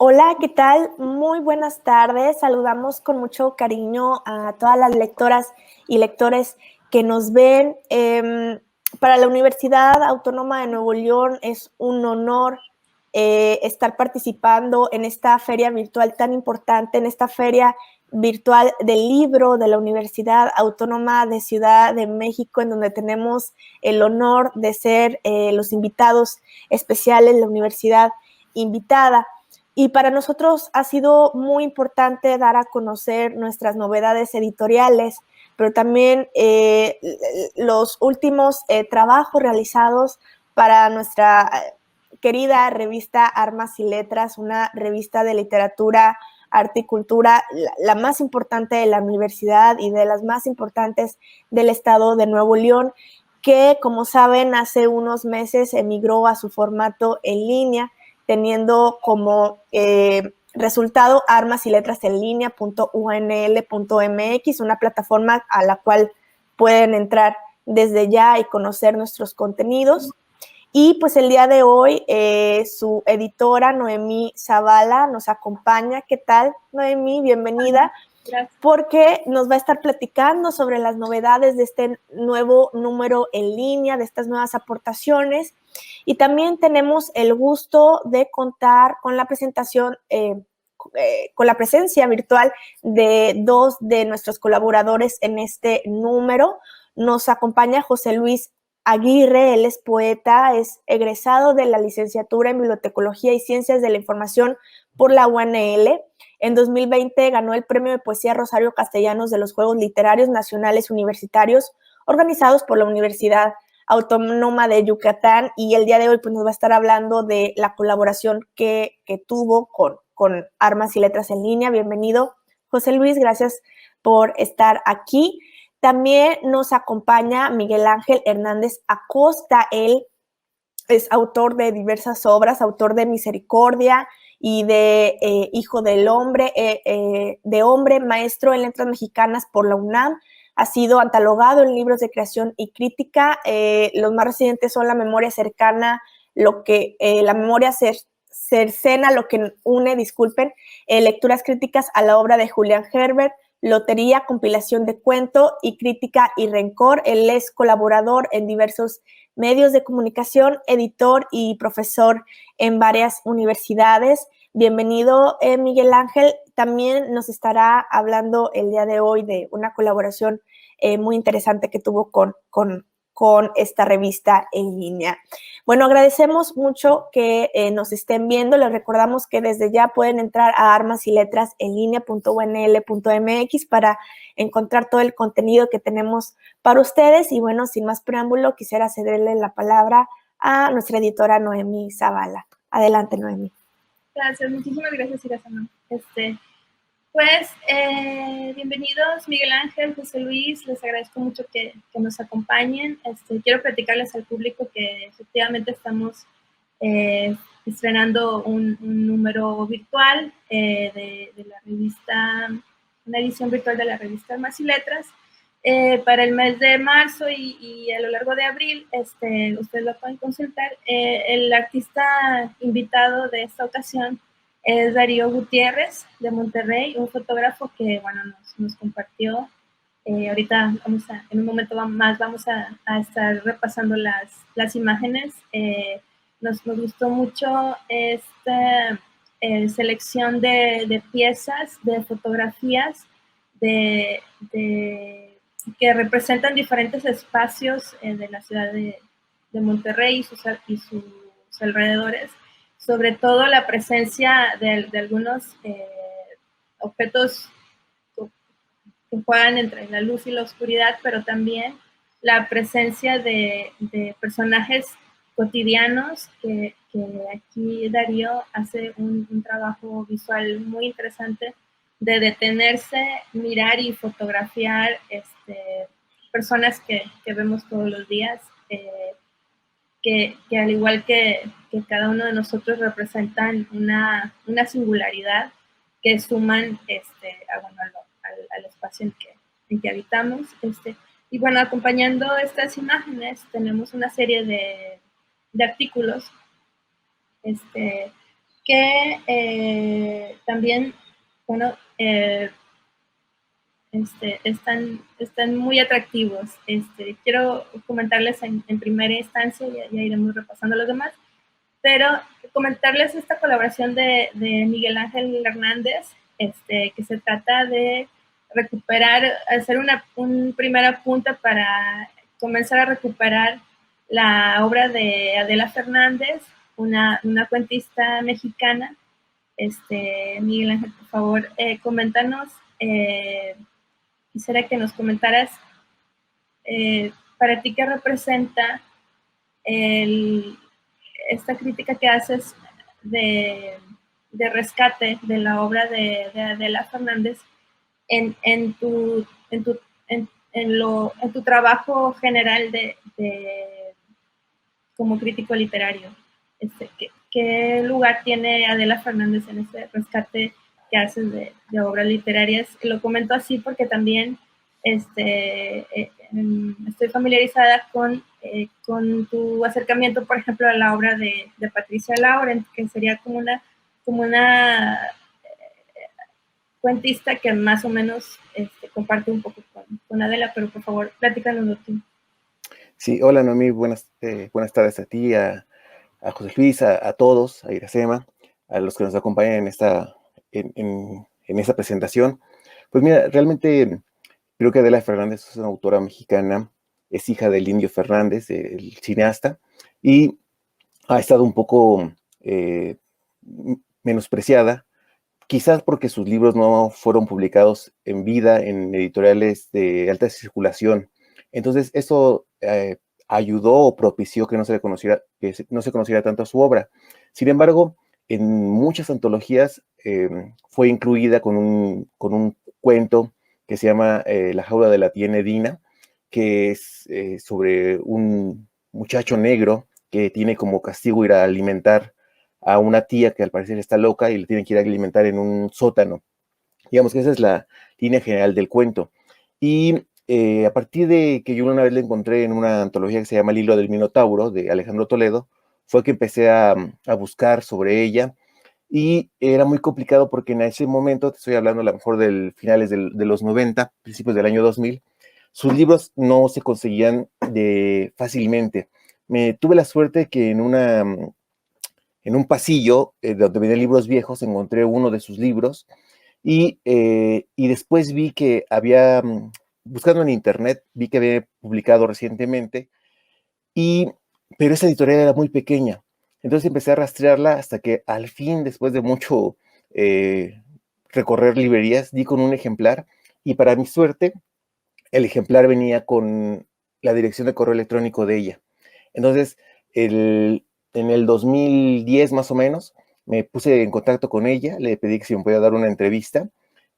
Hola, ¿qué tal? Muy buenas tardes. Saludamos con mucho cariño a todas las lectoras y lectores que nos ven. Para la Universidad Autónoma de Nuevo León es un honor estar participando en esta feria virtual tan importante, en esta feria virtual del libro de la Universidad Autónoma de Ciudad de México, en donde tenemos el honor de ser los invitados especiales, la universidad invitada. Y para nosotros ha sido muy importante dar a conocer nuestras novedades editoriales, pero también los últimos trabajos realizados para nuestra querida revista Armas y Letras, una revista de literatura, arte y cultura, la más importante de la universidad y de las más importantes del estado de Nuevo León, que, como saben, hace unos meses emigró a su formato en línea, teniendo como resultado armas y letras en línea.unl.mx, una plataforma a la cual pueden entrar desde ya y conocer nuestros contenidos. Y pues el día de hoy su editora Noemí Zavala nos acompaña. ¿Qué tal, Noemí? Bienvenida. Gracias. Porque nos va a estar platicando sobre las novedades de este nuevo número en línea, de estas nuevas aportaciones. Y también tenemos el gusto de contar con la presentación, con la presencia virtual de dos de nuestros colaboradores en este número. Nos acompaña José Luis Aguirre, él es poeta, es egresado de la licenciatura en Bibliotecología y Ciencias de la Información por la UNL. En 2020 ganó el Premio de Poesía Rosario Castellanos de los Juegos Literarios Nacionales Universitarios organizados por la Universidad Autónoma de Yucatán, y el día de hoy pues, nos va a estar hablando de la colaboración que tuvo con Armas y Letras en Línea. Bienvenido, José Luis, gracias por estar aquí. También nos acompaña Miguel Ángel Hernández Acosta. Él es autor de diversas obras, autor de Misericordia y de Hijo del Hombre, de Hombre, maestro en letras mexicanas por la UNAM. Ha sido catalogado en libros de creación y crítica. Los más recientes son La memoria cercana, la memoria cercena, lo que une, disculpen, lecturas críticas a la obra de Julián Herbert, Lotería, compilación de cuento y crítica y rencor. Él es colaborador en diversos medios de comunicación, editor y profesor en varias universidades. Bienvenido, Miguel Ángel. También nos estará hablando el día de hoy de una colaboración muy interesante que tuvo con esta revista en línea. Bueno, agradecemos mucho que nos estén viendo. Les recordamos que desde ya pueden entrar a Armas y Letras en línea.unl.mx para encontrar todo el contenido que tenemos para ustedes. Y bueno, sin más preámbulo, quisiera cederle la palabra a nuestra editora Noemí Zavala. Adelante, Noemí. Gracias, muchísimas gracias, Irasama. Bienvenidos Miguel Ángel, José Luis, les agradezco mucho que nos acompañen. Quiero platicarles al público que efectivamente estamos estrenando un número virtual de la revista, una edición virtual de la revista Armas y Letras para el mes de marzo y a lo largo de abril. Ustedes lo pueden consultar. El artista invitado de esta ocasión es Darío Gutiérrez de Monterrey, un fotógrafo que, bueno, nos compartió. Ahorita en un momento más vamos a estar repasando las imágenes. Nos gustó mucho esta selección de piezas, de fotografías, que representan diferentes espacios de la ciudad de Monterrey y sus alrededores. Sobre todo la presencia de algunos objetos que juegan entre la luz y la oscuridad, pero también la presencia de personajes cotidianos que aquí Darío hace un trabajo visual muy interesante de detenerse, mirar y fotografiar personas que vemos todos los días, que al igual que cada uno de nosotros representan una singularidad que suman al espacio en que habitamos. Y bueno, acompañando estas imágenes tenemos una serie de artículos que que también, bueno, están muy atractivos. Quiero comentarles en primera instancia, ya iremos repasando los demás, pero comentarles esta colaboración de Miguel Ángel Hernández, que se trata de recuperar, hacer un primer apunte para comenzar a recuperar la obra de Adela Fernández, una cuentista mexicana. Miguel Ángel, por favor, coméntanos, quisiera que nos comentaras para ti qué representa esta crítica que haces de rescate de la obra de Adela Fernández en tu trabajo general como crítico literario. ¿Qué lugar tiene Adela Fernández en este rescate que haces de obras literarias? Lo comento así porque también estoy familiarizada con tu acercamiento, por ejemplo, a la obra de Patricia Laurent, que sería como una cuentista que más o menos comparte un poco con Adela, pero por favor, platícanos tú. Sí, hola Noemí, buenas tardes a ti, a José Luis, a todos, a Iracema, a los que nos acompañan en esta presentación. Pues mira, realmente creo que Adela Fernández es una autora mexicana, es hija del Indio Fernández, el cineasta, y ha estado un poco menospreciada, quizás porque sus libros no fueron publicados en vida en editoriales de alta circulación. Entonces, eso ayudó o propició que no se conociera tanto su obra. Sin embargo, en muchas antologías fue incluida con un cuento que se llama La jaula de la tía Nedina, que es sobre un muchacho negro que tiene como castigo ir a alimentar a una tía que al parecer está loca y le tienen que ir a alimentar en un sótano. Digamos que esa es la línea general del cuento. Y a partir de que yo una vez la encontré en una antología que se llama El hilo del Minotauro, de Alejandro Toledo, fue que empecé a buscar sobre ella. Y era muy complicado porque en ese momento, te estoy hablando a lo mejor del finales de los 90, principios del año 2000, sus libros no se conseguían fácilmente. Tuve la suerte que en un pasillo donde vendían libros viejos encontré uno de sus libros y después vi que había, buscando en internet, vi que había publicado recientemente, pero esa editorial era muy pequeña. Entonces empecé a rastrearla hasta que al fin, después de mucho recorrer librerías, di con un ejemplar y para mi suerte, el ejemplar venía con la dirección de correo electrónico de ella. Entonces, en el 2010 más o menos, me puse en contacto con ella, le pedí que si me podía dar una entrevista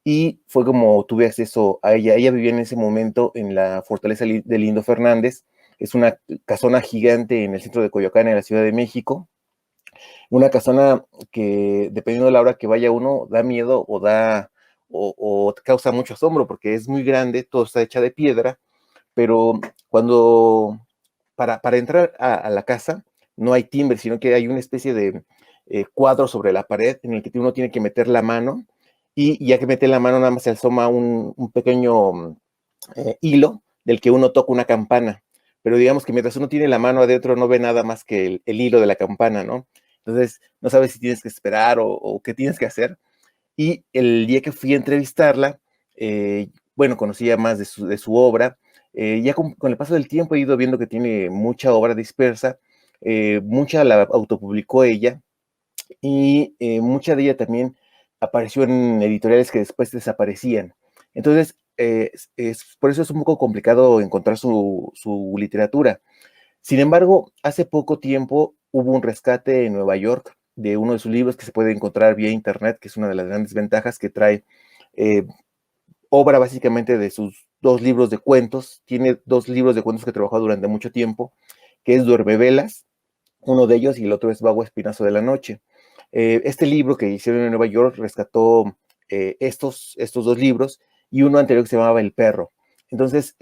y fue como tuve acceso a ella. Ella vivía en ese momento en la fortaleza del Indio Fernández, es una casona gigante en el centro de Coyoacán, en la Ciudad de México, una casona que dependiendo de la hora que vaya uno, da miedo o causa mucho asombro porque es muy grande, todo está hecha de piedra, pero para entrar a la casa no hay timbre, sino que hay una especie de cuadro sobre la pared en el que uno tiene que meter la mano y ya que mete la mano nada más se asoma un pequeño hilo del que uno toca una campana, pero digamos que mientras uno tiene la mano adentro no ve nada más que el hilo de la campana, ¿no? Entonces no sabes si tienes que esperar o qué tienes que hacer. Y el día que fui a entrevistarla, bueno, conocía más de su obra. Ya con el paso del tiempo he ido viendo que tiene mucha obra dispersa, mucha la autopublicó ella y mucha de ella también apareció en editoriales que después desaparecían. Entonces, por eso es un poco complicado encontrar su literatura. Sin embargo, hace poco tiempo hubo un rescate en Nueva York de uno de sus libros que se puede encontrar vía internet, que es una de las grandes ventajas que trae obra básicamente de sus 2 libros de cuentos. Tiene 2 libros de cuentos que trabajó durante mucho tiempo, que es Duermevelas, uno de ellos, y el otro es Vago Espinazo de la Noche. Este libro que hicieron en Nueva York rescató estos 2 libros y uno anterior que se llamaba El Perro. Entonces,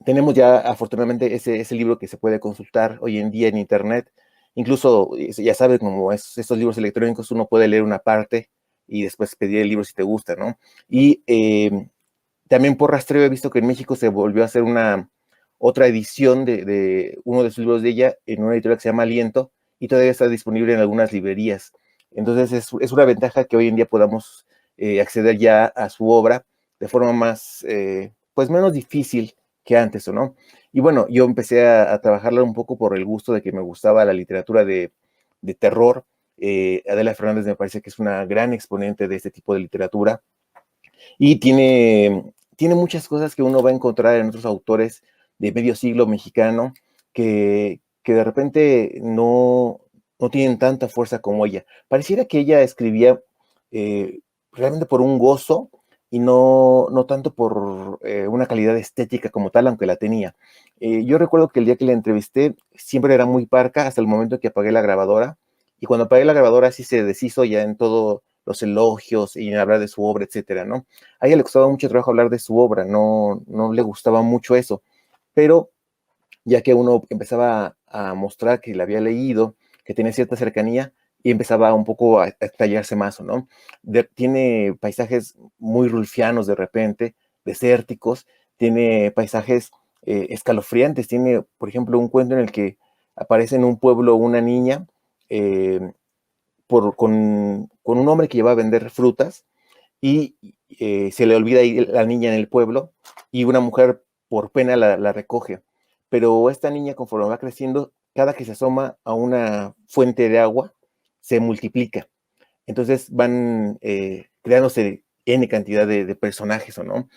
tenemos ya afortunadamente ese libro que se puede consultar hoy en día en internet Incluso, ya sabes, como estos libros electrónicos, uno puede leer una parte y después pedir el libro si te gusta, ¿no? Y también por rastreo he visto que en México se volvió a hacer otra edición de uno de sus libros de ella en una editorial que se llama Aliento, y todavía está disponible en algunas librerías. Entonces es una ventaja que hoy en día podamos acceder ya a su obra de forma más, pues menos difícil que antes, ¿o no? Y bueno, yo empecé a trabajarla un poco por el gusto de que me gustaba la literatura de terror. Adela Fernández me parece que es una gran exponente de este tipo de literatura y tiene muchas cosas que uno va a encontrar en otros autores de medio siglo mexicano que de repente no tienen tanta fuerza como ella. Pareciera que ella escribía realmente por un gozo y no tanto por una calidad estética como tal, aunque la tenía. Yo recuerdo que el día que la entrevisté siempre era muy parca hasta el momento que apagué la grabadora, y cuando apagué la grabadora sí se deshizo ya en todos los elogios y en hablar de su obra, etcétera, ¿no? A ella le costaba mucho trabajo hablar de su obra, no le gustaba mucho eso, pero ya que uno empezaba a mostrar que la había leído, que tenía cierta cercanía, y empezaba un poco a estallarse más, ¿no? Tiene paisajes muy rulfianos de repente, desérticos, tiene paisajes escalofriantes, tiene, por ejemplo, un cuento en el que aparece en un pueblo una niña eh, con un hombre que lleva a vender frutas, y se le olvida ir la niña en el pueblo, y una mujer por pena la recoge. Pero esta niña, conforme va creciendo, cada que se asoma a una fuente de agua, se multiplica. Entonces van creándose N cantidad de personajes, ¿o no?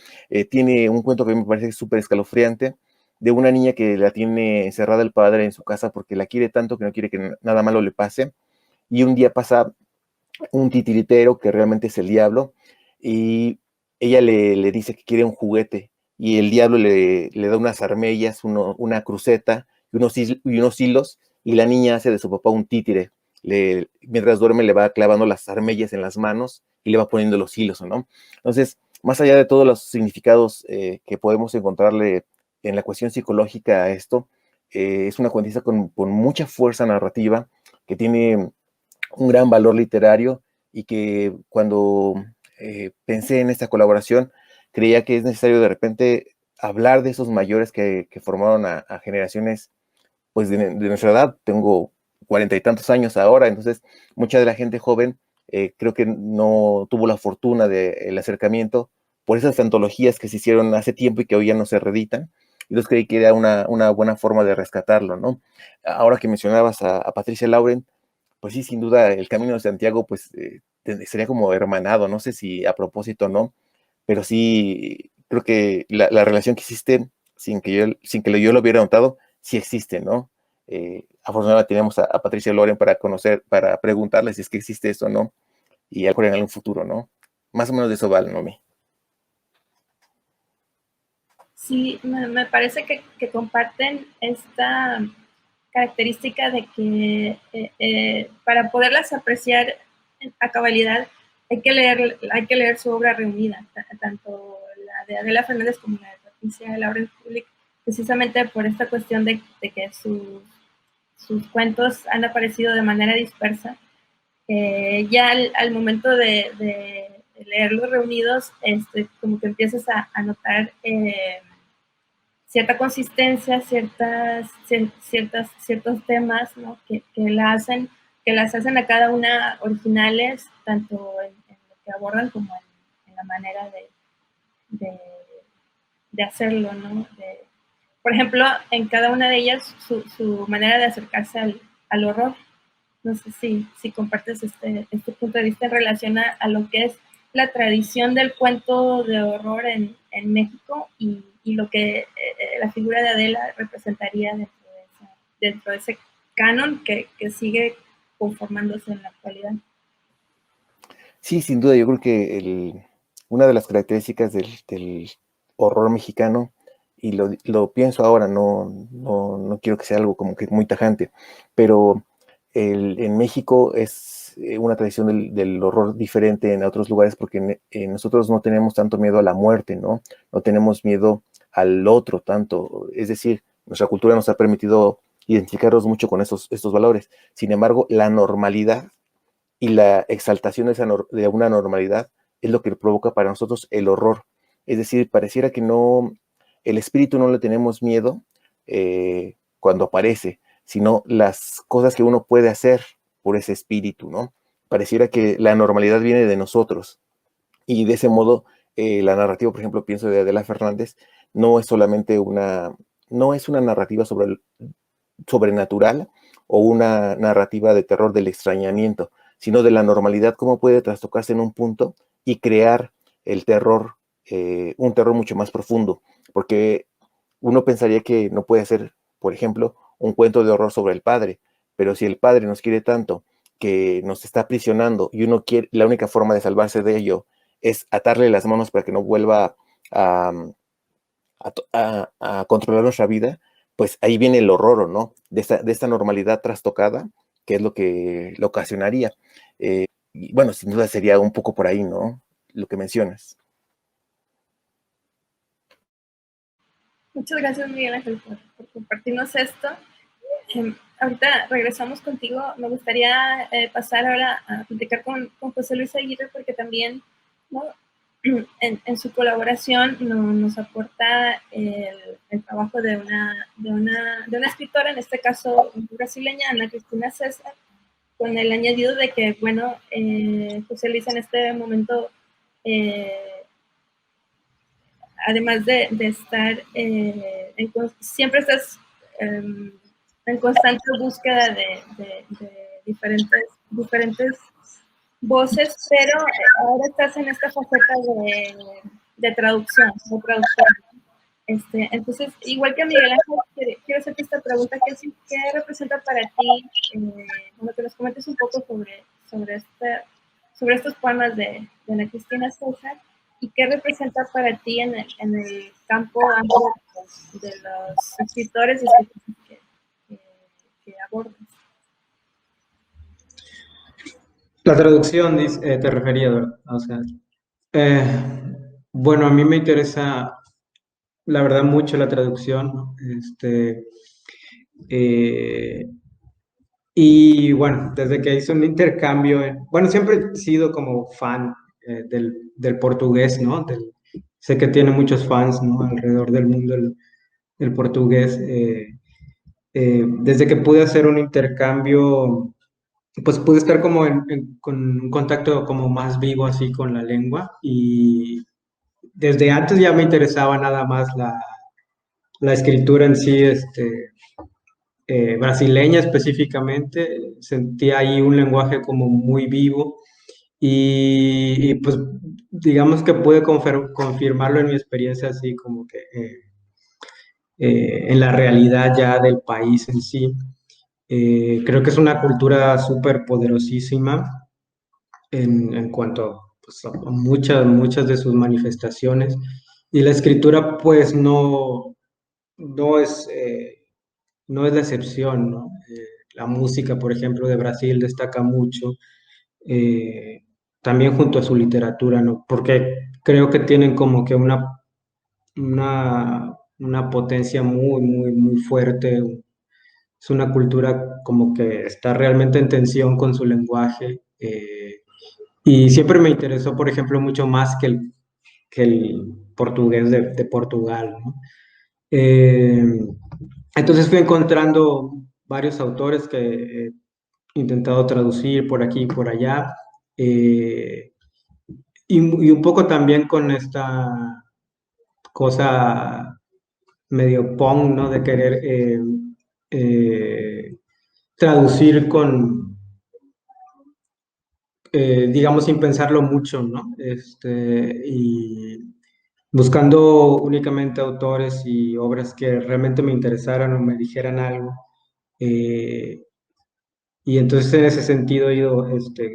Tiene un cuento que me parece súper escalofriante, de una niña que la tiene encerrada el padre en su casa porque la quiere tanto que no quiere que nada malo le pase, y un día pasa un titiritero que realmente es el diablo, y ella le dice que quiere un juguete, y el diablo le da unas armellas, una cruceta y unos hilos, y la niña hace de su papá un títere. Mientras duerme le va clavando las armellas en las manos y le va poniendo los hilos, ¿no? Entonces, más allá de todos los significados que podemos encontrarle en la cuestión psicológica a esto, es una cuentista con mucha fuerza narrativa, que tiene un gran valor literario, y que cuando pensé en esta colaboración, creía que es necesario de repente hablar de esos mayores que formaron a generaciones pues de nuestra edad. Tengo 40 y tantos años ahora, entonces mucha de la gente joven creo que no tuvo la fortuna del acercamiento por esas antologías que se hicieron hace tiempo y que hoy ya no se reeditan. Y entonces creí que era una buena forma de rescatarlo, ¿no? Ahora que mencionabas a Patricia Lauren, pues sí, sin duda, el Camino de Santiago, pues sería como hermanado, no sé si a propósito o no, pero sí, creo que la relación que existe, sin que yo lo hubiera notado, sí existe, ¿no? Afortunadamente tenemos a Patricia Loren para conocer, para preguntarle si es que existe eso o no, y algo en algún futuro, ¿no? Más o menos de eso vale, Nomi. Sí, me parece que comparten esta característica de que para poderlas apreciar a cabalidad hay que leer su obra reunida, tanto la de Adela Fernández como la de Patricia Lauren Public, precisamente por esta cuestión de que sus cuentos han aparecido de manera dispersa. Ya al momento de leerlos reunidos, como que empiezas a notar cierta consistencia, ciertos temas, ¿no? que las hacen a cada una originales, tanto en lo que abordan como en la manera de, de hacerlo, ¿no? Por ejemplo, en cada una de ellas su manera de acercarse al horror. No sé si compartes este punto de vista en relación a lo que es la tradición del cuento de horror en México y lo que la figura de Adela representaría dentro de ese canon que sigue conformándose en la actualidad. Sí, sin duda, yo creo que una de las características del horror mexicano, y lo pienso ahora, no quiero que sea algo como que muy tajante, pero en México es una tradición del horror diferente en otros lugares, porque nosotros no tenemos tanto miedo a la muerte, ¿no? No tenemos miedo al otro tanto. Es decir, nuestra cultura nos ha permitido identificarnos mucho con estos valores. Sin embargo, la normalidad y la exaltación de una normalidad es lo que provoca para nosotros el horror. Es decir, pareciera que el espíritu no le tenemos miedo cuando aparece, sino las cosas que uno puede hacer por ese espíritu, ¿no? Pareciera que la normalidad viene de nosotros. Y de ese modo, la narrativa, por ejemplo, pienso de Adela Fernández, no es solamente no es una narrativa sobrenatural o una narrativa de terror del extrañamiento, sino de la normalidad, cómo puede trastocarse en un punto y crear el terror, un terror mucho más profundo, porque uno pensaría que no puede ser, por ejemplo, un cuento de horror sobre el padre, pero si el padre nos quiere tanto que nos está aprisionando y la única forma de salvarse de ello es atarle las manos para que no vuelva a controlar nuestra vida, pues ahí viene el horror, ¿no? De esta normalidad trastocada, que es lo que lo ocasionaría. Y bueno, sin duda sería un poco por ahí, ¿no? Lo que mencionas. Muchas gracias, Miguel Ángel, por compartirnos esto. Ahorita regresamos contigo. Me gustaría pasar ahora a platicar con José Luis Aguirre, porque también, ¿no?, en su colaboración nos aporta el trabajo de una escritora, en este caso brasileña, Ana Cristina César, con el añadido de que, bueno, José Luis en este momento, además de estar, siempre estás en constante búsqueda de diferentes voces, pero ahora estás en esta faceta de traducción, de traducción. Entonces, igual que a Miguel Ángel, quiero hacerte esta pregunta: ¿qué representa para ti, cuando te nos comentes un poco sobre estos poemas de Ana Cristina César, y qué representa para ti en el campo amplio de los escritores y escritoras que abordas? La traducción, te refería, ¿verdad? O sea, bueno, a mí me interesa, la verdad, mucho la traducción, ¿no? Y bueno, desde que hice un intercambio, bueno, siempre he sido como fan del portugués, ¿no? Sé que tiene muchos fans, ¿no?, alrededor del mundo el portugués. Desde que pude hacer un intercambio, pues pude estar como con un contacto como más vivo así con la lengua, y desde antes ya me interesaba nada más la escritura en sí, brasileña específicamente. Sentía ahí un lenguaje como muy vivo, y pues digamos que pude confirmarlo en mi experiencia así como que en la realidad ya del país en sí. Creo que es una cultura súper poderosísima en cuanto, pues, a muchas de sus manifestaciones, y la escritura pues no es, no es la excepción, ¿no? La música, por ejemplo, de Brasil destaca mucho, también junto a su literatura, ¿no? Porque creo que tienen como que una potencia muy fuerte. Es una cultura como que está realmente en tensión con su lenguaje, y siempre me interesó, por ejemplo, mucho más que el portugués de Portugal, ¿no? Entonces fui encontrando varios autores que he intentado traducir por aquí y por allá, y un poco también con esta cosa medio punk, ¿no?, de querer traducir digamos, sin pensarlo mucho, ¿no? Y buscando únicamente autores y obras que realmente me interesaran o me dijeran algo. Y entonces en ese sentido he ido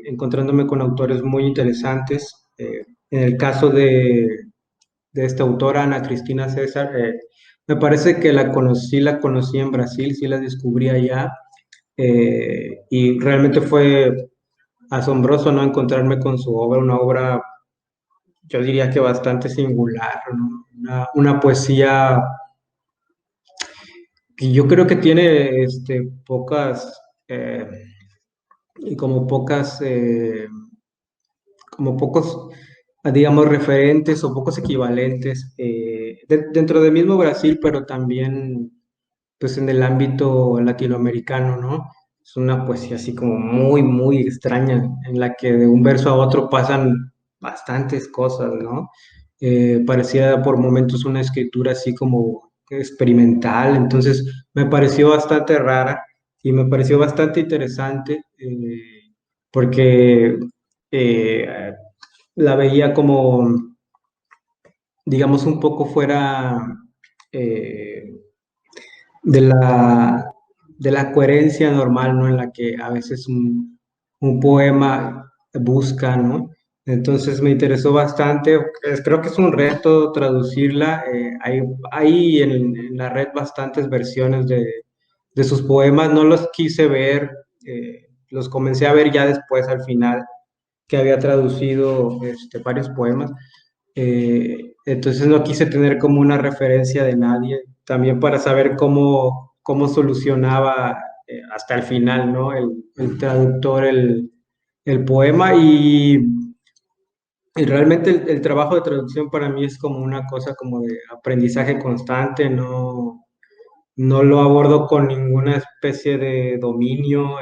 encontrándome con autores muy interesantes. En el caso de esta autora, Ana Cristina César, me parece que la conocí en Brasil, sí la descubrí allá, y realmente fue asombroso, ¿no?, encontrarme con su obra, una obra, yo diría que bastante singular, ¿no? Una poesía que yo creo que tiene pocas, como pocas, como pocos, digamos, referentes o pocos equivalentes dentro del mismo Brasil, pero también pues en el ámbito latinoamericano, ¿no? Es una poesía así como muy, muy extraña, en la que de un verso a otro pasan bastantes cosas, ¿no? Parecía por momentos una escritura así como experimental, entonces me pareció bastante rara y me pareció bastante interesante porque eh, la veía como, digamos, un poco fuera eh, de de la coherencia normal, ¿no? En la que a veces un poema busca, ¿no? Entonces me interesó bastante. Creo que es un reto traducirla. Hay en la red bastantes versiones de sus poemas. No los quise ver, los comencé a ver ya después, al final, que había traducido varios poemas. Entonces no quise tener como una referencia de nadie, también para saber cómo solucionaba hasta el final, ¿no? El traductor el poema y realmente el trabajo de traducción para mí es como una cosa como de aprendizaje constante, no lo abordo con ninguna especie de dominio,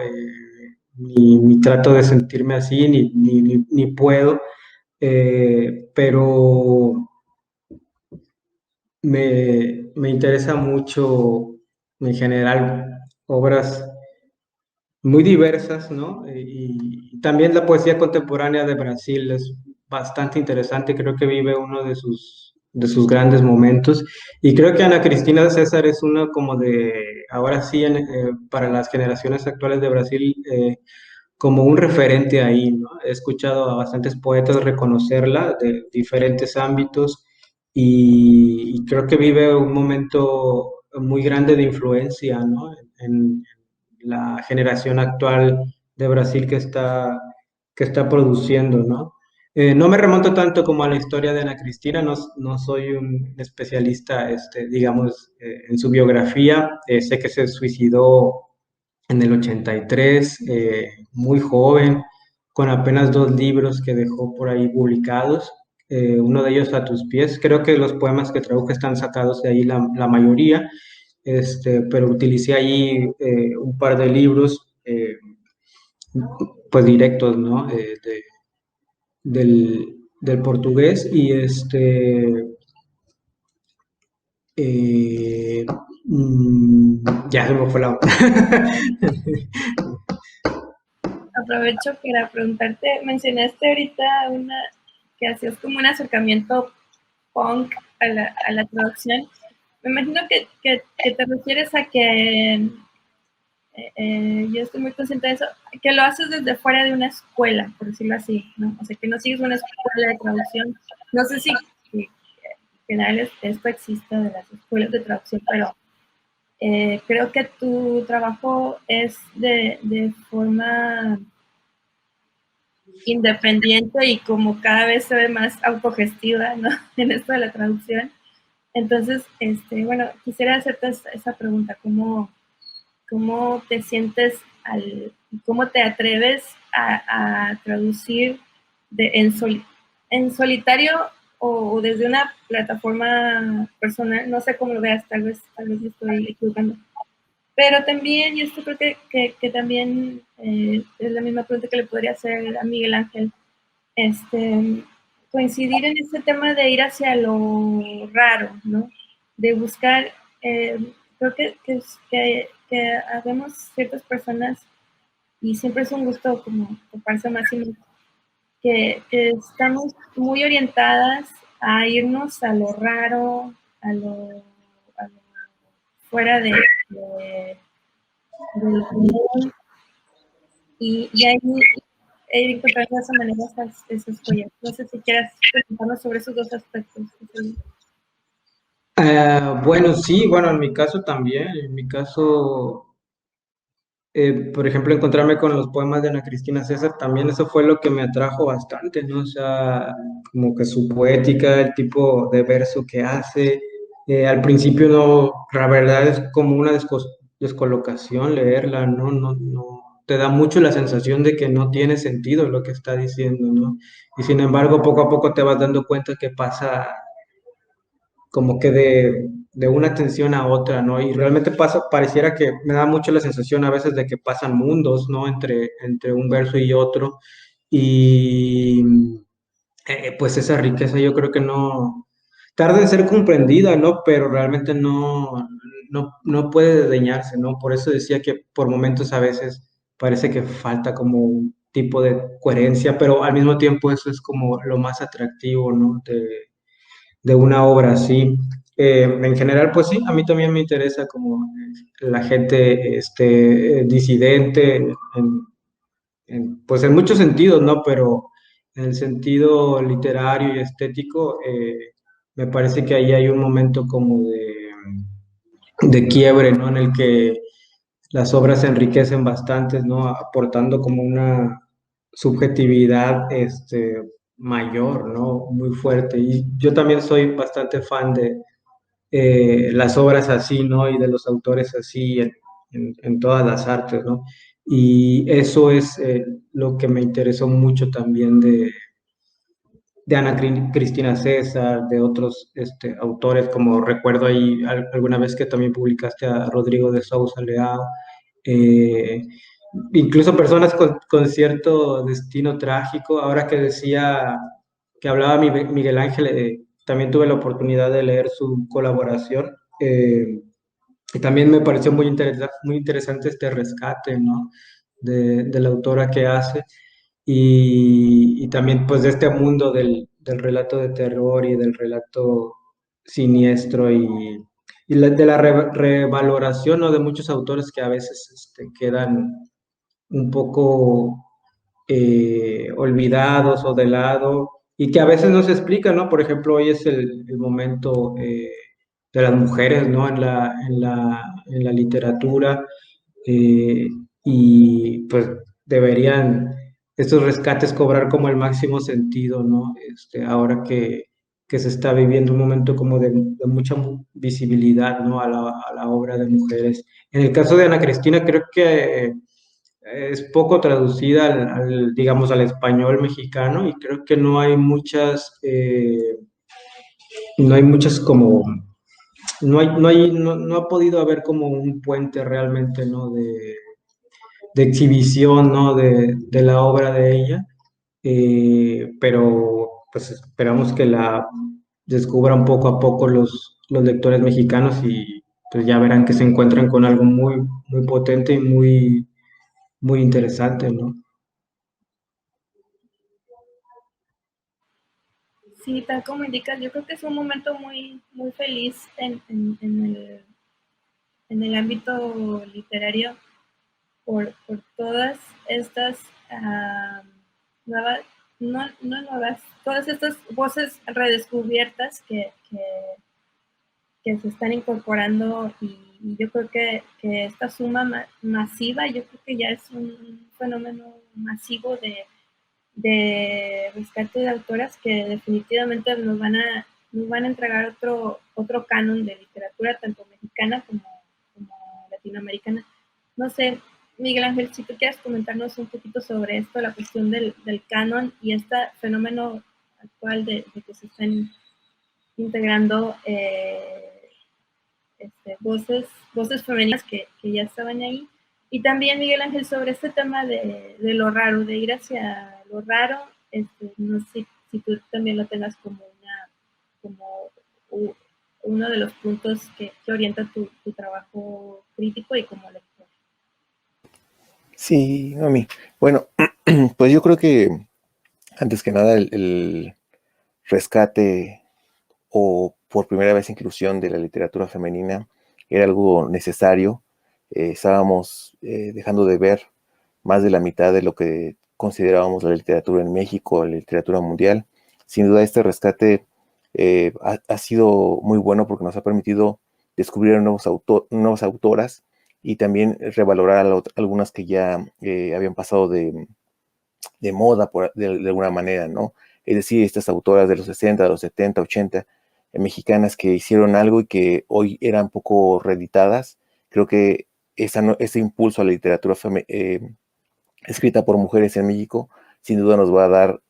ni trato de sentirme así, ni puedo, pero me interesa mucho en general obras muy diversas, ¿no? Y también la poesía contemporánea de Brasil es bastante interesante, creo que vive uno de sus grandes momentos. Y creo que Ana Cristina César es una como ahora sí, para las generaciones actuales de Brasil, como un referente ahí, ¿no? He escuchado a bastantes poetas reconocerla de diferentes ámbitos y creo que vive un momento muy grande de influencia, ¿no? En la generación actual de Brasil que está produciendo, ¿no? No me remonto tanto como a la historia de Ana Cristina, no soy un especialista, digamos, en su biografía. Sé que se suicidó en el 83, muy joven, con apenas 2 libros que dejó por ahí publicados. Uno de ellos, A tus pies. Creo que los poemas que tradujo están sacados de ahí la mayoría, pero utilicé ahí un par de libros, pues directos, ¿no? Del portugués y eh, ya se me fue la onda. Aprovecho para preguntarte, mencionaste ahorita que hacías como un acercamiento punk a la traducción. Me imagino que te refieres a que yo estoy muy consciente de eso, que lo haces desde fuera de una escuela, por decirlo así, ¿no? O sea, que no sigues una escuela de traducción. No sé si en general esto existe de las escuelas de traducción, pero creo que tu trabajo es de forma independiente y como cada vez se ve más autogestiva, ¿no? En esto de la traducción. Entonces, bueno, quisiera hacerte esa pregunta, ¿cómo te sientes cómo te atreves a traducir en solitario o desde una plataforma personal? No sé cómo lo veas, tal vez estoy equivocando. Pero también, y esto creo que también es la misma pregunta que le podría hacer a Miguel Ángel, coincidir en este tema de ir hacia lo raro, ¿no? De buscar, creo que habemos ciertas personas, y siempre es un gusto como toparse más y más, que estamos muy orientadas a irnos a lo raro, a lo fuera de lo común, y ahí encontrar de esa manera esas joyas. No sé si quieras preguntarnos sobre esos dos aspectos. Bueno, sí, bueno, en mi caso también, en mi caso, por ejemplo, encontrarme con los poemas de Ana Cristina César, también eso fue lo que me atrajo bastante, ¿no? O sea, como que su poética, el tipo de verso que hace, Al principio no, la verdad es como una descolocación leerla, ¿no? No, te da mucho la sensación de que no tiene sentido lo que está diciendo, ¿no? Y sin embargo, poco a poco te vas dando cuenta que pasa como que de una tensión a otra, ¿no? Y realmente pasa, pareciera que me da mucho la sensación a veces de que pasan mundos, ¿no? Entre un verso y otro. Y pues esa riqueza yo creo que no tarda en ser comprendida, ¿no? Pero realmente no puede desdeñarse, ¿no? Por eso decía que por momentos a veces parece que falta como un tipo de coherencia, pero al mismo tiempo eso es como lo más atractivo, ¿no? De una obra así. En general, pues sí, a mí también me interesa como la gente disidente, pues en muchos sentidos, ¿no? Pero en el sentido literario y estético, me parece que ahí hay un momento como de quiebre, ¿no? En el que las obras se enriquecen bastante, ¿no? Aportando como una subjetividad mayor, ¿no? Muy fuerte. Y yo también soy bastante fan de las obras así, ¿no? Y de los autores así en todas las artes, ¿no? Y eso es lo que me interesó mucho también de Ana Cristina César, de otros autores, como recuerdo ahí alguna vez que también publicaste a Rodrigo de Sousa Leao, eh, incluso personas con cierto destino trágico. Ahora que decía, que hablaba Miguel Ángel, también tuve la oportunidad de leer su colaboración. Y también me pareció muy interesante este rescate, ¿no? De la autora que hace y también pues de este mundo del relato de terror y del relato siniestro y de la revaloración, ¿no? De muchos autores que a veces quedan un poco olvidados o de lado y que a veces no se explica, ¿no? Por ejemplo, hoy es el momento de las mujeres, ¿no? En la literatura eh, y pues deberían estos rescates cobrar como el máximo sentido, ¿no? Ahora que se está viviendo un momento como de mucha visibilidad, ¿no? A la obra de mujeres. En el caso de Ana Cristina, creo que es poco traducida digamos, al español mexicano y creo que no hay muchas como, no ha podido haber como un puente realmente, ¿no? De exhibición, ¿no? De la obra de ella, pero pues esperamos que la descubran poco a poco los lectores mexicanos y pues ya verán que se encuentran con algo muy, muy potente y muy interesante, ¿no? Sí, tal como indicas, yo creo que es un momento muy, muy feliz en el ámbito literario por todas estas nuevas, no nuevas, todas estas voces redescubiertas que se están incorporando y yo creo que esta suma masiva, yo creo que ya es un fenómeno masivo de rescate de autoras que definitivamente nos van a entregar otro canon de literatura, tanto mexicana como latinoamericana. No sé, Miguel Ángel, si tú quieres comentarnos un poquito sobre esto, la cuestión del canon y este fenómeno actual de que se están integrando voces femeninas que ya estaban ahí. Y también, Miguel Ángel, sobre este tema de lo raro, de ir hacia lo raro, no sé si tú también lo tengas como uno de los puntos que orienta tu trabajo crítico y como lector. Sí, a mí. Bueno, pues yo creo que antes que nada el rescate o por primera vez inclusión de la literatura femenina era algo necesario. Estábamos dejando de ver más de la mitad de lo que considerábamos la literatura en México, la literatura mundial. Sin duda este rescate ha sido muy bueno porque nos ha permitido descubrir nuevas autoras y también revalorar algunas que ya habían pasado de moda de alguna manera, ¿no? Es decir, estas autoras de los 60, de los 70, 80, mexicanas que hicieron algo y que hoy eran poco reeditadas. Creo que ese impulso a la literatura escrita por mujeres en México sin duda nos va a dar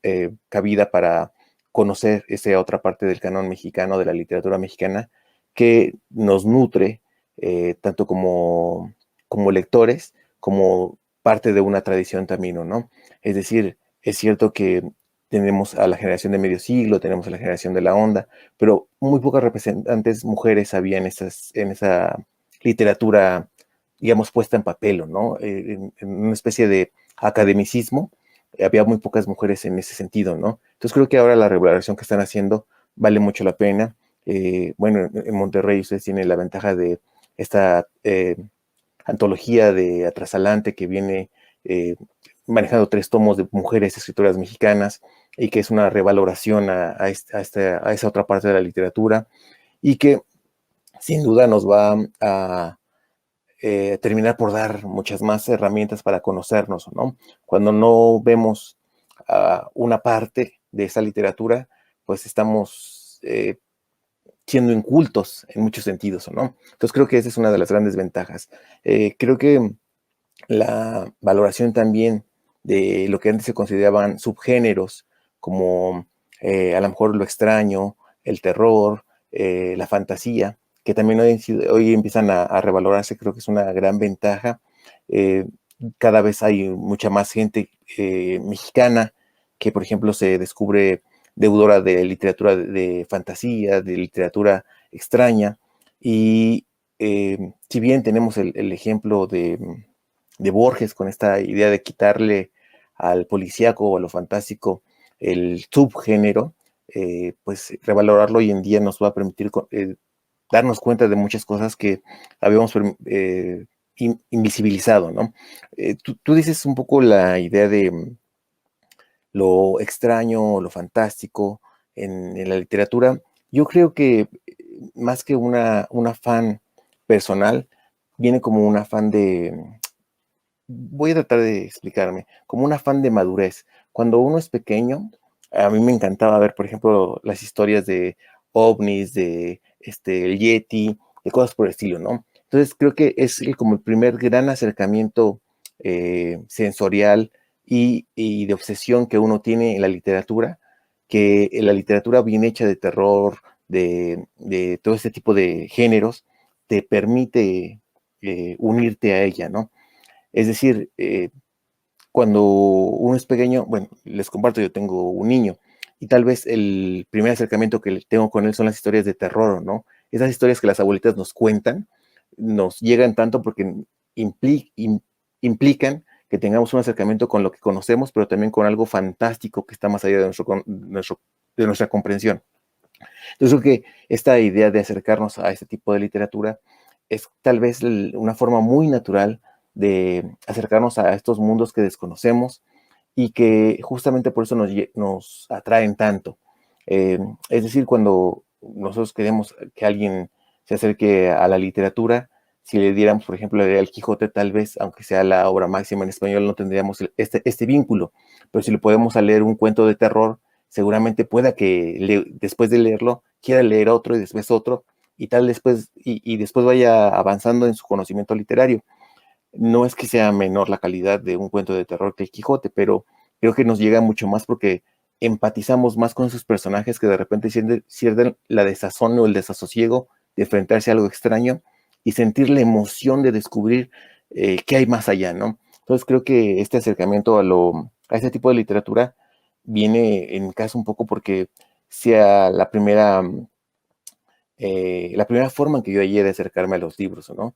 cabida para conocer esa otra parte del canon mexicano, de la literatura mexicana, que nos nutre tanto como lectores, como parte de una tradición también, ¿no? Es decir, es cierto que tenemos a la generación de medio siglo, tenemos a la generación de la onda, pero muy pocas representantes mujeres había en esa literatura, digamos, puesta en papel, ¿no? En una especie de academicismo, había muy pocas mujeres en ese sentido, ¿no? Entonces creo que ahora la revaloración que están haciendo vale mucho la pena. Bueno, en Monterrey ustedes tienen la ventaja de esta antología de Atrasalante que viene manejando 3 tomos de mujeres escritoras mexicanas y que es una revaloración a esa otra parte de la literatura y que sin duda nos va a terminar por dar muchas más herramientas para conocernos, ¿no? Cuando no vemos una parte de esa literatura, pues estamos siendo incultos en muchos sentidos, ¿no? Entonces creo que esa es una de las grandes ventajas. Creo que la valoración también de lo que antes se consideraban subgéneros, como a lo mejor lo extraño, el terror, la fantasía, que también hoy empiezan a revalorarse, creo que es una gran ventaja. Cada vez hay mucha más gente mexicana que, por ejemplo, se descubre deudora de literatura de fantasía, de literatura extraña, y si bien tenemos el ejemplo de Borges con esta idea de quitarle al policíaco o a lo fantástico el subgénero, pues revalorarlo hoy en día nos va a permitir darnos cuenta de muchas cosas que habíamos invisibilizado, ¿no? Tú dices un poco la idea de lo extraño, lo fantástico en la literatura. Yo creo que más que un afán personal, viene como un afán voy a tratar de explicarme, como un afán de madurez. Cuando uno es pequeño, a mí me encantaba ver, por ejemplo, las historias de ovnis, de el Yeti, de cosas por el estilo, ¿no? Entonces creo que es como el primer gran acercamiento sensorial y de obsesión que uno tiene en la literatura, que la literatura bien hecha de terror, de todo este tipo de géneros, te permite unirte a ella, ¿no? Es decir, cuando uno es pequeño, bueno, les comparto, yo tengo un niño y tal vez el primer acercamiento que tengo con él son las historias de terror, ¿no? Esas historias que las abuelitas nos cuentan, nos llegan tanto porque implican que tengamos un acercamiento con lo que conocemos, pero también con algo fantástico que está más allá de nuestra comprensión. Entonces creo que esta idea de acercarnos a este tipo de literatura es tal vez una forma muy natural de acercarnos a estos mundos que desconocemos y que justamente por eso nos atraen tanto. Es decir, cuando nosotros queremos que alguien se acerque a la literatura, si le diéramos, por ejemplo, El Quijote, tal vez, aunque sea la obra máxima en español, no tendríamos este vínculo, pero si le podemos leer un cuento de terror, seguramente pueda que después de leerlo quiera leer otro y después otro, y tal después, y después vaya avanzando en su conocimiento literario. No es que sea menor la calidad de un cuento de terror que El Quijote, pero creo que nos llega mucho más porque empatizamos más con esos personajes que de repente sienten la desazón o el desasosiego de enfrentarse a algo extraño y sentir la emoción de descubrir qué hay más allá, ¿no? Entonces creo que este acercamiento a este tipo de literatura viene en mi caso un poco porque sea la primera forma en que yo hallé de acercarme a los libros, ¿no?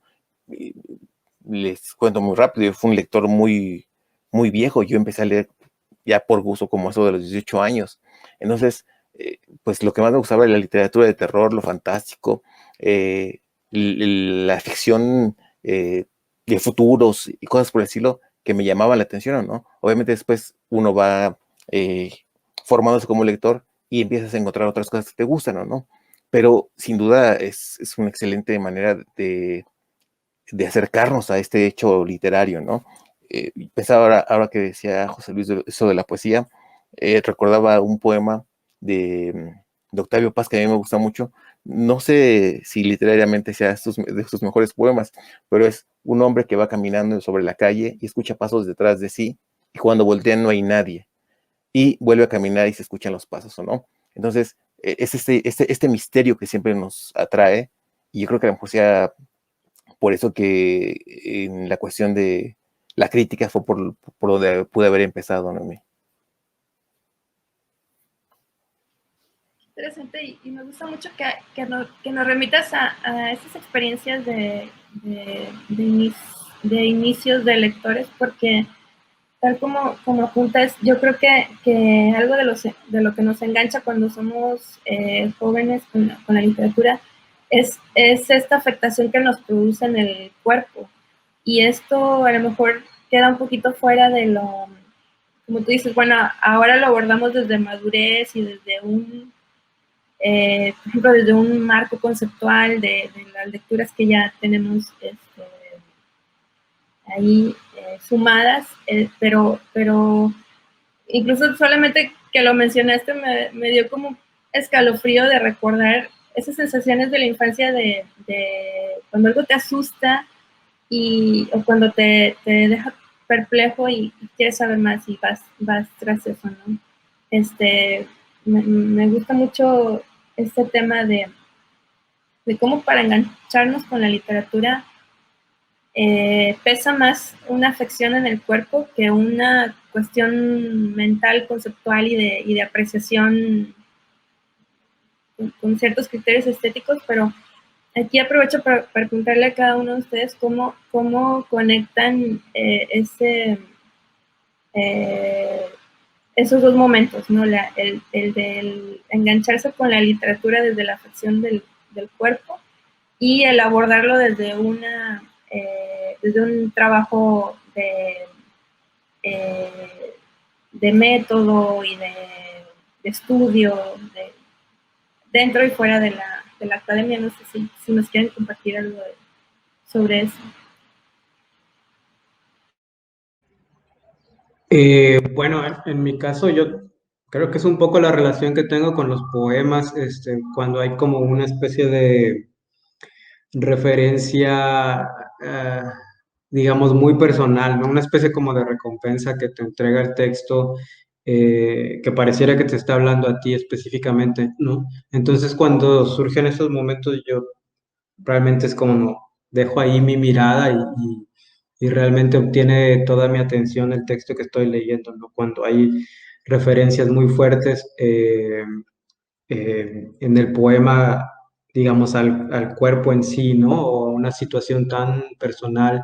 Les cuento muy rápido, yo fui un lector muy, muy viejo, yo empecé a leer ya por gusto como eso de los 18 años. Entonces, pues lo que más me gustaba era la literatura de terror, lo fantástico, la ficción de futuros y cosas por el estilo que me llamaban la atención, ¿no? Obviamente después uno va formándose como lector y empiezas a encontrar otras cosas que te gustan, ¿no? Pero sin duda es una excelente manera de acercarnos a este hecho literario, ¿no? Pensaba ahora que decía José Luis eso de la poesía, recordaba un poema de de Octavio Paz, que a mí me gusta mucho. No sé si literariamente sea de sus mejores poemas, pero es un hombre que va caminando sobre la calle y escucha pasos detrás de sí, y cuando voltea no hay nadie, y vuelve a caminar y se escuchan los pasos, ¿o no? Entonces, es este misterio que siempre nos atrae, y yo creo que a lo mejor sea por eso que en la cuestión de la crítica fue por donde pude haber empezado, ¿no? Interesante, y me gusta mucho que nos remitas a estas experiencias de inicios de lectores, porque tal como apuntas, yo creo que algo de lo que nos engancha cuando somos jóvenes con la literatura es esta afectación que nos produce en el cuerpo. Y esto a lo mejor queda un poquito fuera de lo, como tú dices, bueno, ahora lo abordamos desde madurez y desde por ejemplo, desde un marco conceptual de las lecturas que ya tenemos ahí sumadas, pero incluso solamente que lo mencionaste me dio como escalofrío de recordar esas sensaciones de la infancia de cuando algo te asusta o cuando te deja perplejo y quieres saber más y vas tras eso, ¿no? Me gusta mucho este tema de cómo para engancharnos con la literatura pesa más una afección en el cuerpo que una cuestión mental, conceptual y de apreciación con ciertos criterios estéticos, pero aquí aprovecho para preguntarle a cada uno de ustedes cómo conectan esos dos momentos, ¿no? El del engancharse con la literatura desde la afección del cuerpo y el abordarlo desde desde un trabajo de método y de estudio dentro y fuera de la academia. No sé si nos quieren compartir algo sobre eso. Bueno, en mi caso yo creo que es un poco la relación que tengo con los poemas, cuando hay como una especie de referencia, eh, digamos, muy personal, ¿no? Una especie como de recompensa que te entrega el texto, que pareciera que te está hablando a ti específicamente, ¿no? Entonces, cuando surgen esos momentos, yo realmente es como dejo ahí mi mirada y realmente obtiene toda mi atención el texto que estoy leyendo, ¿no? Cuando hay referencias muy fuertes en el poema, digamos, al cuerpo en sí, ¿no? O a una situación tan personal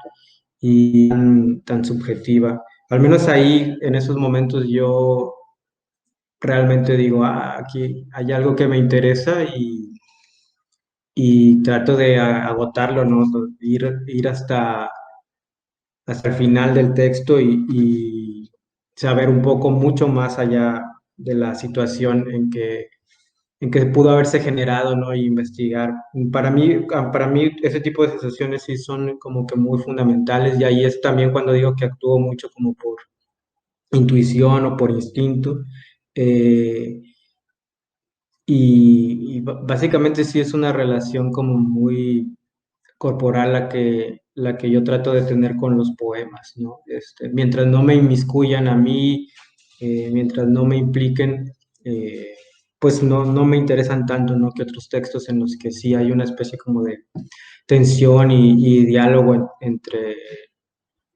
y tan subjetiva. Al menos ahí, en esos momentos, yo realmente digo, ah, aquí hay algo que me interesa y trato de agotarlo, ¿no? Ir hasta el final del texto y saber un poco mucho más allá de la situación en que pudo haberse generado, ¿no? Y investigar. Para mí ese tipo de sensaciones sí son como que muy fundamentales y ahí es también cuando digo que actúo mucho como por intuición o por instinto. eh, básicamente sí es una relación como muy corporal la que yo trato de tener con los poemas, ¿no? Mientras no me inmiscuyan a mí, mientras no me impliquen, eh, pues no me interesan tanto, ¿no? Que otros textos en los que sí hay una especie como de tensión y diálogo entre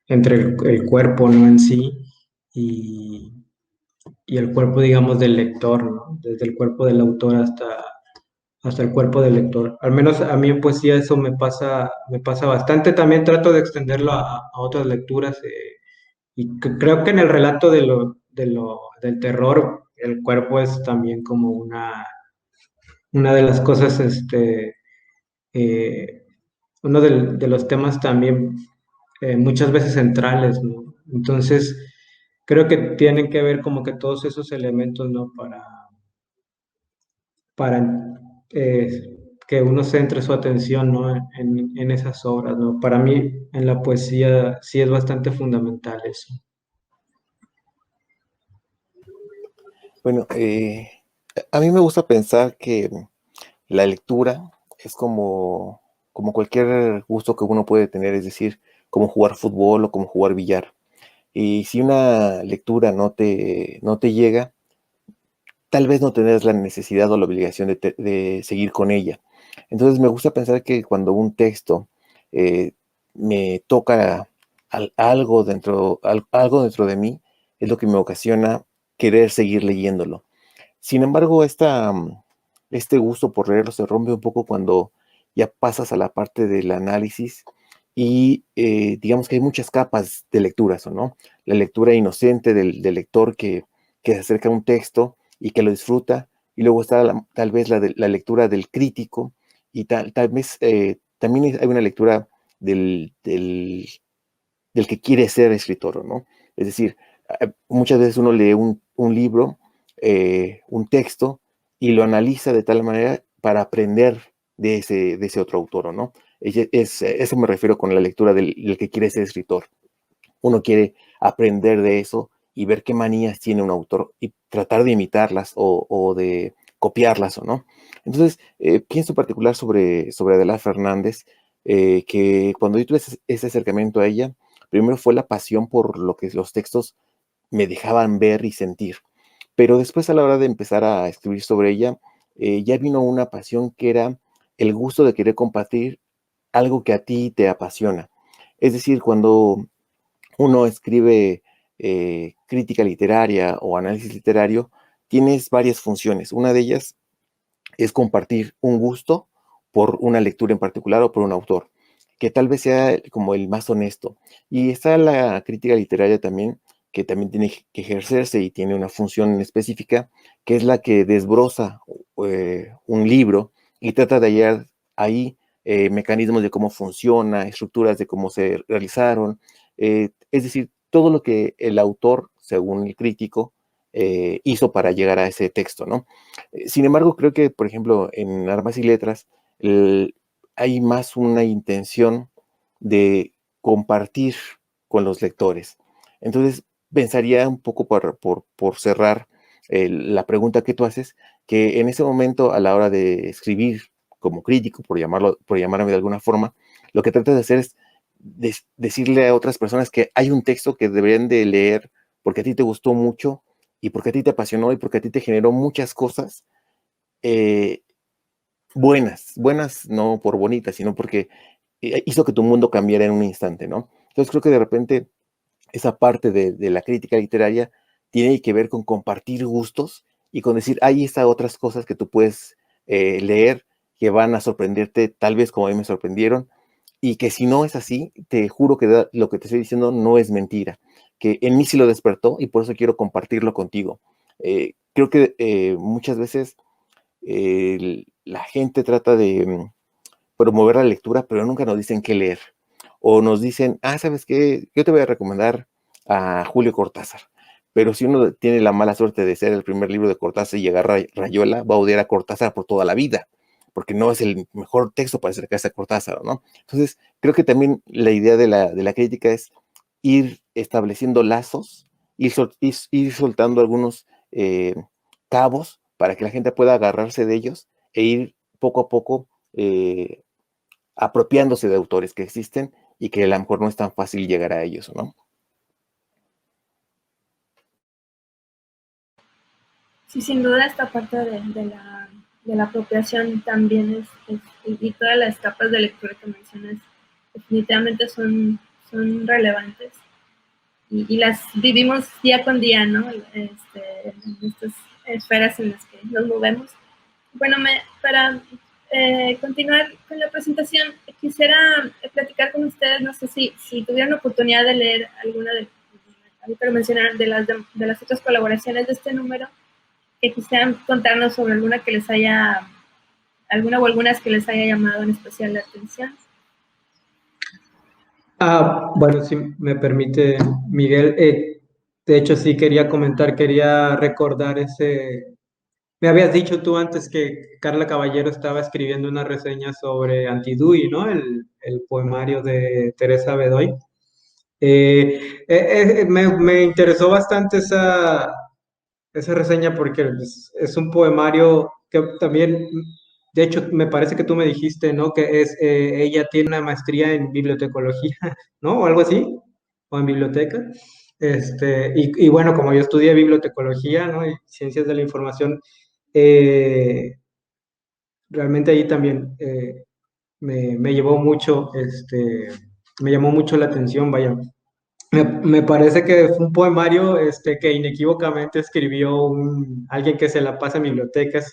el cuerpo, ¿no? En sí y, y el cuerpo, digamos, del lector, ¿no? Desde el cuerpo del autor hasta el cuerpo del lector. Al menos a mí en poesía eso me pasa bastante. También trato de extenderlo a otras lecturas creo que en el relato del terror, el cuerpo es también como una de las cosas, eh, uno de los temas también muchas veces centrales, ¿no? Entonces, creo que tienen que ver como que todos esos elementos, ¿no? Para que uno centre su atención, ¿no? En esas obras, ¿no? Para mí, en la poesía sí es bastante fundamental eso. Bueno, A mí me gusta pensar que la lectura es como cualquier gusto que uno puede tener, es decir, como jugar fútbol o como jugar billar. Y si una lectura no te llega, tal vez no tenés la necesidad o la obligación de seguir con ella. Entonces me gusta pensar que cuando un texto eh, me toca algo dentro de mí, es lo que me ocasiona querer seguir leyéndolo. Sin embargo, este gusto por leerlo se rompe un poco cuando ya pasas a la parte del análisis y digamos que hay muchas capas de lecturas, ¿o no? La lectura inocente del lector que se acerca a un texto y que lo disfruta, y luego está tal vez la lectura del crítico, y tal vez también hay una lectura del, del, del que quiere ser escritor, ¿no? Es decir, muchas veces uno lee un libro, un texto, y lo analiza de tal manera para aprender de ese otro autor, ¿no? Eso me refiero con la lectura del que quiere ser escritor. Uno quiere aprender de eso y ver qué manías tiene un autor y tratar de imitarlas o de copiarlas o no. Entonces, pienso en particular sobre Adela Fernández, que cuando yo tuve ese acercamiento a ella, primero fue la pasión por lo que los textos me dejaban ver y sentir. Pero después a la hora de empezar a escribir sobre ella, ya vino una pasión que era el gusto de querer compartir algo que a ti te apasiona. Es decir, cuando uno escribe crítica literaria o análisis literario, tienes varias funciones. Una de ellas es compartir un gusto por una lectura en particular o por un autor, que tal vez sea como el más honesto. Y está la crítica literaria también, que también tiene que ejercerse y tiene una función específica, que es la que desbroza un libro y trata de hallar ahí mecanismos de cómo funciona, estructuras de cómo se realizaron, es decir, todo lo que el autor, según el crítico, hizo para llegar a ese texto, ¿no? Sin embargo, creo que, por ejemplo, en Armas y Letras hay más una intención de compartir con los lectores. Entonces, pensaría un poco por cerrar la pregunta que tú haces, que en ese momento, a la hora de escribir como crítico, por llamarme de alguna forma, lo que tratas de hacer es decirle a otras personas que hay un texto que deberían de leer porque a ti te gustó mucho y porque a ti te apasionó y porque a ti te generó muchas cosas eh, buenas no por bonitas, sino porque hizo que tu mundo cambiara en un instante, ¿no? Entonces creo que de repente esa parte de la crítica literaria tiene que ver con compartir gustos y con decir, ahí están otras cosas que tú puedes leer que van a sorprenderte, tal vez como a mí me sorprendieron, y que si no es así, te juro que lo que te estoy diciendo no es mentira, que en mí sí lo despertó y por eso quiero compartirlo contigo. Creo que muchas veces la gente trata de promover la lectura, pero nunca nos dicen qué leer. O nos dicen, ¿sabes qué? Yo te voy a recomendar a Julio Cortázar. Pero si uno tiene la mala suerte de ser el primer libro de Cortázar y llegar a Rayuela, va a odiar a Cortázar por toda la vida, porque no es el mejor texto para acercarse a Cortázar, ¿no? Entonces, creo que también la idea de la crítica es ir estableciendo lazos, ir soltando algunos cabos para que la gente pueda agarrarse de ellos e ir poco a poco apropiándose de autores que existen y que a lo mejor no es tan fácil llegar a ellos, ¿no? Sí, sin duda esta parte de la apropiación también y todas las capas de lectura que mencionas definitivamente son relevantes y las vivimos día con día, ¿no? En estas esferas en las que nos movemos. Bueno, para continuar con la presentación, quisiera platicar con ustedes, no sé si tuvieron oportunidad de leer alguna ahorita mencionar, de las otras colaboraciones de este número, que quisieran contarnos sobre alguna o algunas que les haya llamado en especial la atención. Bueno, si me permite, Miguel, de hecho sí quería recordar me habías dicho tú antes que Carla Caballero estaba escribiendo una reseña sobre Antidui, ¿no? El poemario de Teresa Bedoy. Me interesó bastante esa reseña porque es un poemario que también, de hecho, me parece que tú me dijiste, ¿no? Que ella tiene una maestría en bibliotecología, ¿no? O algo así, o en biblioteca. Y bueno, como yo estudié bibliotecología, ¿no? Y ciencias de la información, eh, realmente ahí también me llevó mucho, me llamó mucho la atención, vaya. Me parece que fue un poemario que inequívocamente escribió alguien que se la pasa en bibliotecas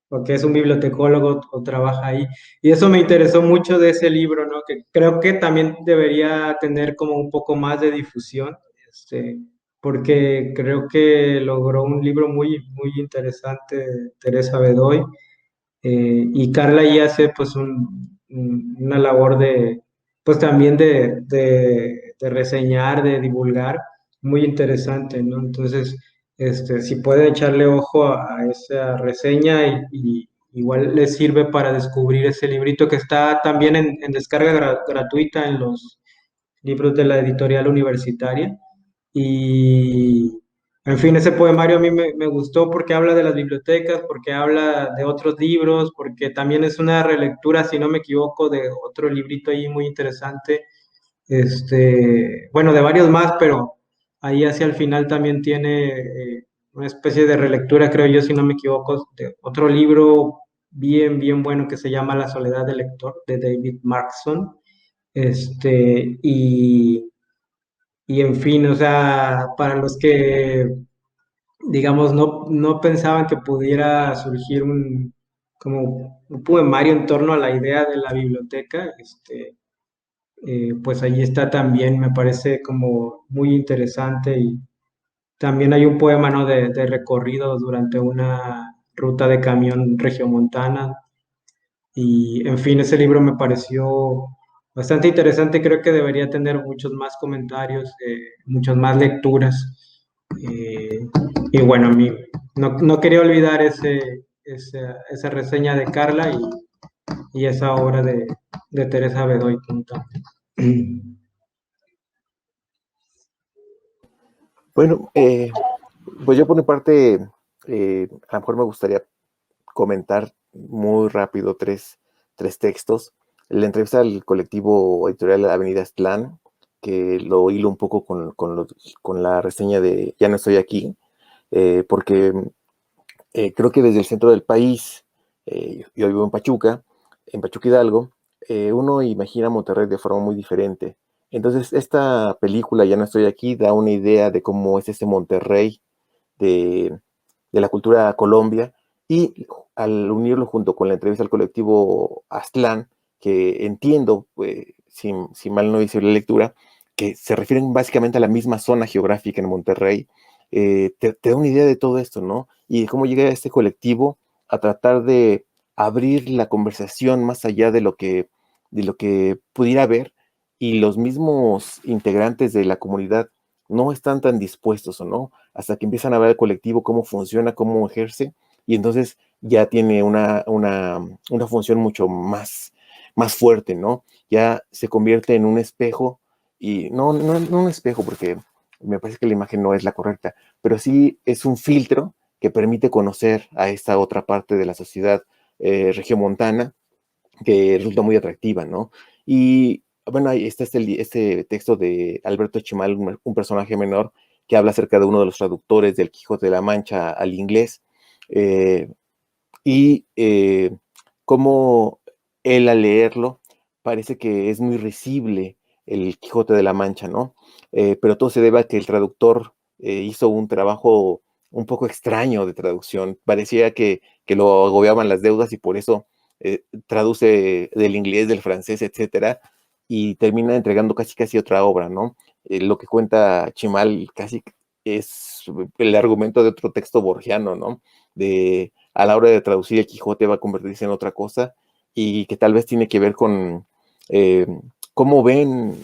o que es un bibliotecólogo o trabaja ahí. Y eso me interesó mucho de ese libro, ¿no? Que creo que también debería tener como un poco más de difusión, porque creo que logró un libro muy, muy interesante, Teresa Bedoy. Y Carla ahí hace pues una labor pues también de reseñar, de divulgar, muy interesante, ¿no? Entonces, si pueden echarle ojo a esa reseña y igual les sirve para descubrir ese librito que está también en descarga gratuita en los libros de la editorial universitaria. Y, en fin, ese poemario a mí me gustó porque habla de las bibliotecas, porque habla de otros libros, porque también es una relectura, si no me equivoco, de otro librito ahí muy interesante. Bueno, de varios más, pero ahí hacia el final también tiene una especie de relectura, creo yo, si no me equivoco, de otro libro bien, bien bueno que se llama La soledad del lector, de David Markson. Este, y, y en fin, o sea, para los que, digamos, no pensaban que pudiera surgir como un poemario en torno a la idea de la biblioteca, pues ahí está también, me parece como muy interesante. Y también hay un poema, ¿no? De recorrido durante una ruta de camión regiomontana. Y en fin, ese libro me pareció bastante interesante. Creo que debería tener muchos más comentarios, muchas más lecturas. Eh, y bueno, a mí no quería olvidar esa reseña de Carla y esa obra de Teresa Bedoy como tal. Bueno, pues yo por mi parte, a lo mejor me gustaría comentar muy rápido tres textos. La entrevista al colectivo editorial Avenida Aztlán, que lo hilo un poco con la reseña de Ya no estoy aquí, porque creo que desde el centro del país, yo vivo en Pachuca Hidalgo, uno imagina Monterrey de forma muy diferente. Entonces, esta película, Ya no estoy aquí, da una idea de cómo es ese Monterrey de, de la cultura Colombia, y al unirlo junto con la entrevista al colectivo Aztlán, que entiendo, si mal no hice la lectura, que se refieren básicamente a la misma zona geográfica en Monterrey, te da una idea de todo esto, ¿no? Y de cómo llega a este colectivo a tratar de abrir la conversación más allá de lo que pudiera haber, y los mismos integrantes de la comunidad no están tan dispuestos, o no, hasta que empiezan a ver el colectivo, cómo funciona, cómo ejerce, y entonces ya tiene una función mucho más fuerte, ¿no? Ya se convierte en un espejo, y no un espejo, porque me parece que la imagen no es la correcta, pero sí es un filtro que permite conocer a esta otra parte de la sociedad regiomontana, que resulta muy atractiva, ¿no? Y bueno, ahí está este texto de Alberto Chimal, un personaje menor, que habla acerca de uno de los traductores del Quijote de la Mancha al inglés, eh, y cómo él al leerlo parece que es muy risible el Quijote de la Mancha, ¿no? Pero todo se debe a que el traductor hizo un trabajo un poco extraño de traducción. Parecía que lo agobiaban las deudas y por eso traduce del inglés, del francés, etcétera, y termina entregando casi otra obra, ¿no? Lo que cuenta Chimal casi es el argumento de otro texto borgiano, ¿no? De a la hora de traducir el Quijote va a convertirse en otra cosa, y que tal vez tiene que ver con eh, cómo ven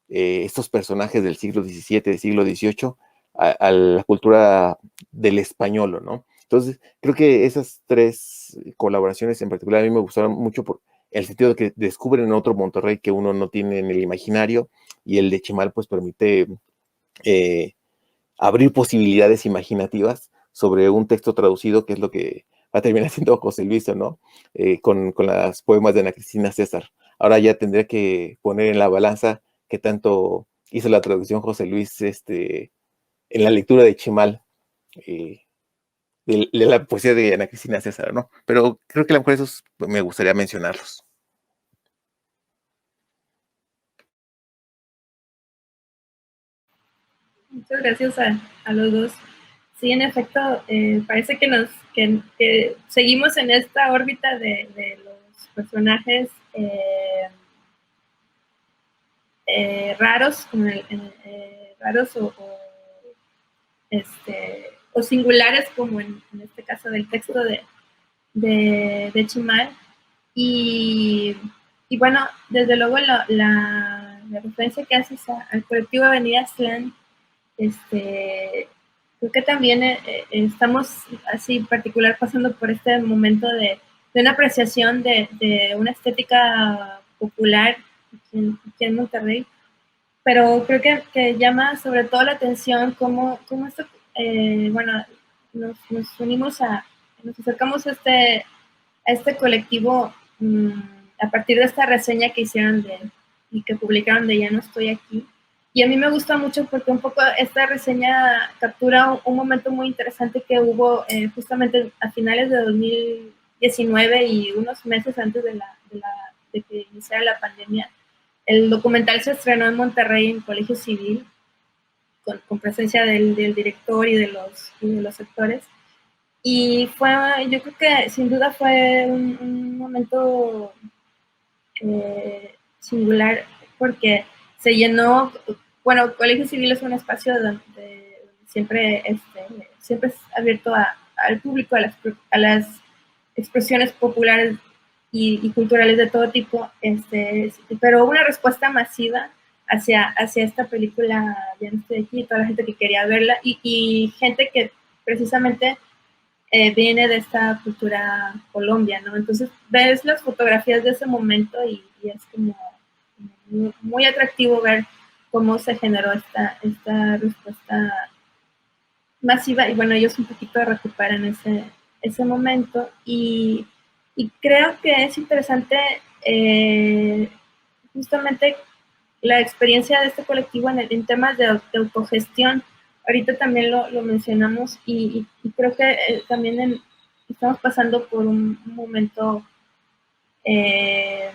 estos personajes del siglo XVII, del siglo XVIII, a la cultura del español, ¿no? Entonces, creo que esas tres colaboraciones en particular a mí me gustaron mucho por el sentido de que descubren otro Monterrey que uno no tiene en el imaginario, y el de Chimal pues permite eh, abrir posibilidades imaginativas sobre un texto traducido, que es lo que va a terminar siendo José Luis, ¿no? Con las poemas de Ana Cristina César. Ahora ya tendría que poner en la balanza qué tanto hizo la traducción José Luis en la lectura de Chimal, de la poesía de Ana Cristina César, ¿no? Pero creo que a lo mejor esos me gustaría mencionarlos. Muchas gracias a los dos. Sí, en efecto, parece que seguimos en esta órbita de los personajes raros, raros o singulares, como en este caso del texto de Chimal. Y bueno, desde luego la referencia que haces al colectivo Avenida Aztlán, creo que también estamos así en particular pasando por este momento de una apreciación de una estética popular aquí en Monterrey, pero creo que llama sobre todo la atención cómo esto, bueno, nos unimos nos acercamos a este colectivo a partir de esta reseña que hicieron y que publicaron de Ya no estoy aquí. Y a mí me gusta mucho porque un poco esta reseña captura un momento muy interesante que hubo justamente a finales de 2019 y unos meses antes de que iniciara la pandemia. El documental se estrenó en Monterrey en Colegio Civil con presencia del director y de los actores. Y yo creo que sin duda fue un momento singular porque se llenó. Bueno, Colegio Civil es un espacio donde siempre es abierto al público, a las expresiones populares y culturales de todo tipo, pero hubo una respuesta masiva hacia esta película. Ya no estoy aquí, toda la gente que quería verla y gente que precisamente viene de esta cultura Colombia, ¿no? Entonces ves las fotografías de ese momento y es como muy, muy atractivo ver cómo se generó esta respuesta masiva. Y bueno, ellos un poquito recuperan ese momento y creo que es interesante justamente la experiencia de este colectivo en temas de autogestión. Ahorita también lo mencionamos y creo que también estamos pasando por un momento en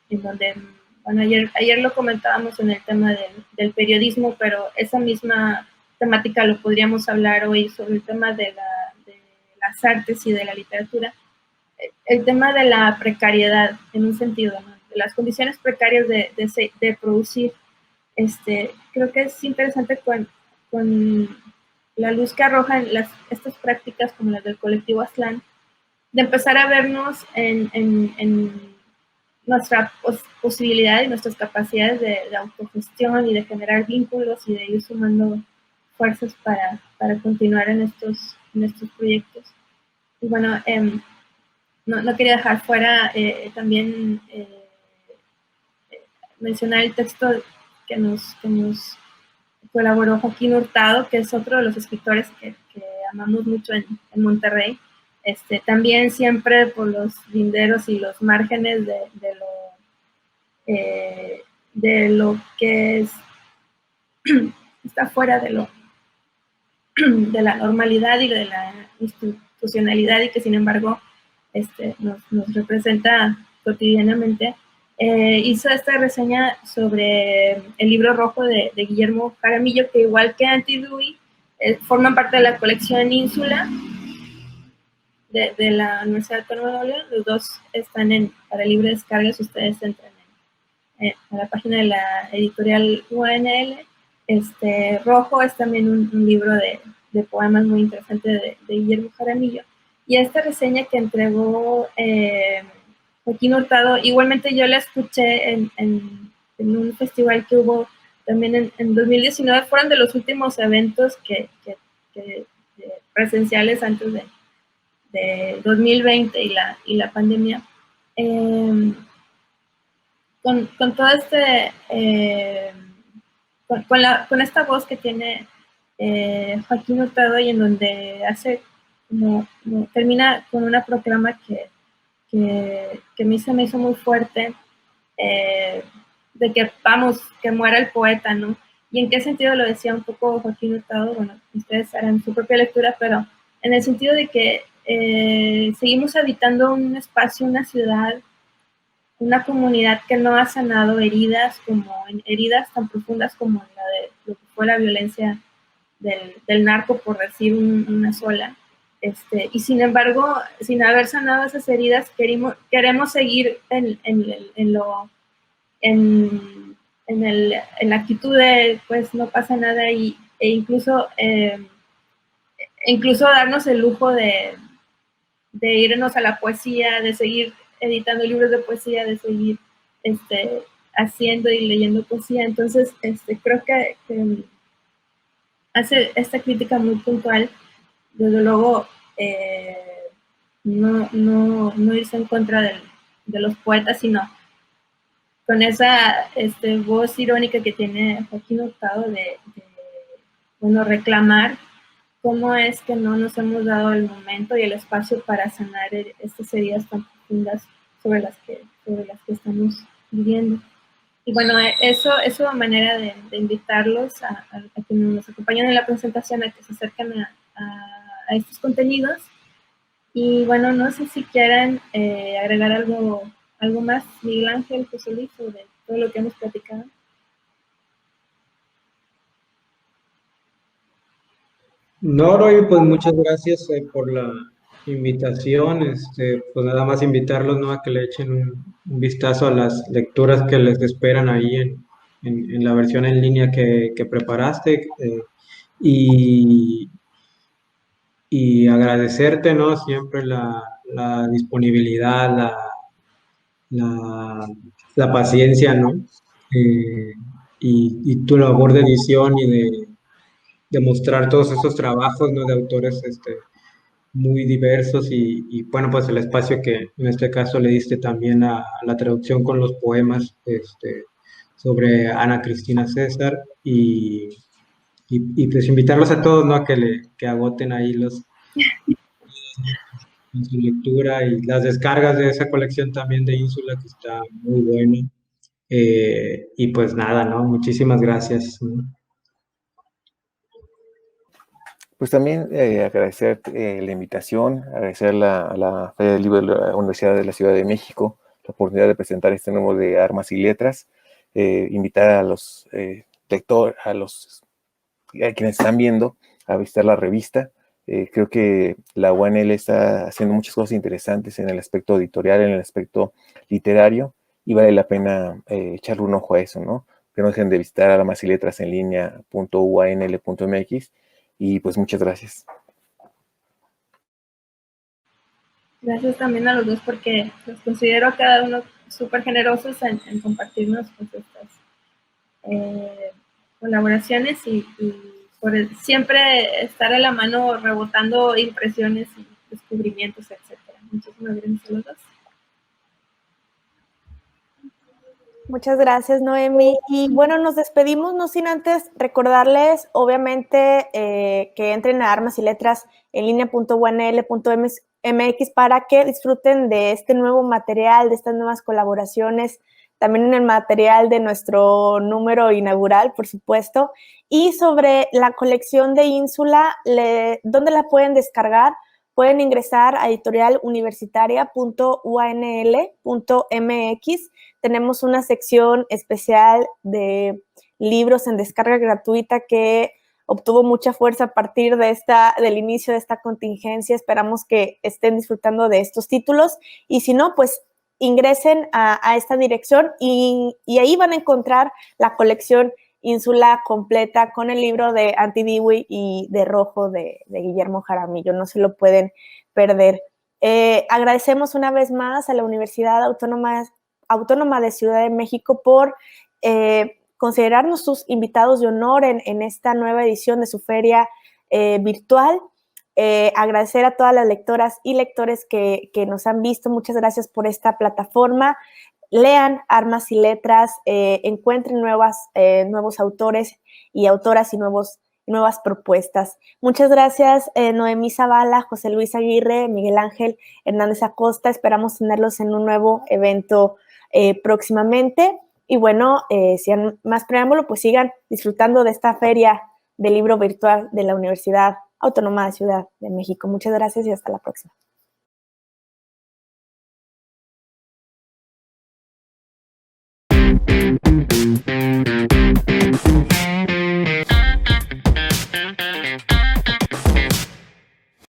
donde, bueno, ayer lo comentábamos en el tema del periodismo, pero esa misma temática lo podríamos hablar hoy sobre el tema de las artes y de la literatura. El tema de la precariedad, en un sentido, ¿no? De las condiciones precarias de producir. Creo que es interesante con la luz que arrojan estas prácticas como las del colectivo Aztlán, de empezar a vernos en nuestra posibilidad y nuestras capacidades de autogestión y de generar vínculos y de ir sumando fuerzas para continuar en estos proyectos. Y bueno, no quería dejar fuera también mencionar el texto que nos colaboró Joaquín Hurtado, que es otro de los escritores que amamos mucho en Monterrey. También siempre por los linderos y los márgenes de lo que está fuera de la normalidad y de la institucionalidad, y que sin embargo nos representa cotidianamente. Hizo esta reseña sobre el libro rojo de Guillermo Jaramillo, que igual que Anti-Dewey, forman parte de la colección Ínsula de la Universidad Autónoma de Nuevo León. Los dos están para libre descarga si ustedes entran a la página de la editorial UNL. Rojo es también un libro de poemas muy interesante de Guillermo Jaramillo. Y esta reseña que entregó Joaquín Hurtado, igualmente yo la escuché en un festival que hubo también en 2019. Fueron de los últimos eventos que presenciales antes de 2020 y la pandemia. Con todo con esta voz que tiene Joaquín Hurtado, y en donde hace termina con una proclama que a mí se me hizo muy fuerte, de que vamos, que muera el poeta, ¿no? ¿Y en qué sentido lo decía un poco Joaquín Hurtado? Bueno, ustedes harán su propia lectura, pero en el sentido de que seguimos habitando un espacio, una ciudad, una comunidad que no ha sanado heridas tan profundas como la de lo que fue la violencia del narco, por decir una sola. Y sin embargo, sin haber sanado esas heridas, queremos seguir en la actitud de pues no pasa nada, incluso darnos el lujo de irnos a la poesía, de seguir editando libros de poesía, de seguir haciendo y leyendo poesía. Entonces, creo que hace esta crítica muy puntual, desde luego, no irse en contra de los poetas, sino con esa voz irónica que tiene Joaquín Hurtado de reclamar cómo es que no nos hemos dado el momento y el espacio para sanar estas heridas tan profundas sobre las que estamos viviendo. Y bueno, eso es una manera de invitarlos a que nos acompañen en la presentación, a que se acerquen a estos contenidos. Y bueno, no sé si quieran agregar algo más, Miguel Ángel, José Luis, sobre todo lo que hemos platicado. No, Roy, pues muchas gracias por la invitación. Pues nada más invitarlos, ¿no? A que le echen un vistazo a las lecturas que les esperan ahí en la versión en línea que preparaste. Y, y agradecerte, ¿no? Siempre la disponibilidad, la, la paciencia, ¿no? Eh, y tu labor de edición y de mostrar todos esos trabajos, ¿no? De autores muy diversos bueno, pues el espacio que en este caso le diste también a la traducción con los poemas sobre Ana Cristina César y pues invitarlos a todos, ¿no? A que agoten ahí en su lectura y las descargas de esa colección también de Ínsula que está muy buena. Y pues nada, ¿no? Muchísimas gracias, ¿no? Pues también agradecer la invitación, agradecer a la Feria del Libro de la Universidad de la Ciudad de México la oportunidad de presentar este nuevo de Armas y Letras, invitar a los lectores, a quienes están viendo, a visitar la revista. Creo que la UANL está haciendo muchas cosas interesantes en el aspecto editorial, en el aspecto literario, y vale la pena echarle un ojo a eso, ¿no? Que no dejen de visitar Armas y Letras en línea.uanl.mx. Y pues muchas gracias. Gracias también a los dos, porque los considero a cada uno súper generosos en compartirnos pues, estas colaboraciones y por siempre estar a la mano rebotando impresiones y descubrimientos, etc. Muchísimas gracias a los dos. Muchas gracias, Noemi. Y bueno, nos despedimos, no sin antes recordarles, obviamente, que entren a Armas y Letras en línea.unl.mx para que disfruten de este nuevo material, de estas nuevas colaboraciones, también en el material de nuestro número inaugural, por supuesto. Y sobre la colección de Ínsula, ¿dónde la pueden descargar? Pueden ingresar a editorialuniversitaria.unl.mx. Tenemos una sección especial de libros en descarga gratuita que obtuvo mucha fuerza a partir del inicio de esta contingencia. Esperamos que estén disfrutando de estos títulos y si no, pues ingresen a esta dirección y ahí van a encontrar la colección Ínsula completa con el libro de Anti-Dewey y de Rojo de Guillermo Jaramillo. No se lo pueden perder. Agradecemos una vez más a la Universidad Autónoma de Ciudad de México por considerarnos sus invitados de honor en esta nueva edición de su feria virtual. Agradecer a todas las lectoras y lectores que nos han visto. Muchas gracias por esta plataforma. Lean Armas y Letras, encuentren nuevos autores y autoras y nuevos nuevas propuestas. Muchas gracias, Noemí Zavala, José Luis Aguirre, Miguel Ángel Hernández Acosta. Esperamos tenerlos en un nuevo evento próximamente. Y bueno, sin más preámbulo, pues sigan disfrutando de esta feria del libro virtual de la Universidad Autónoma de Ciudad de México. Muchas gracias y hasta la próxima.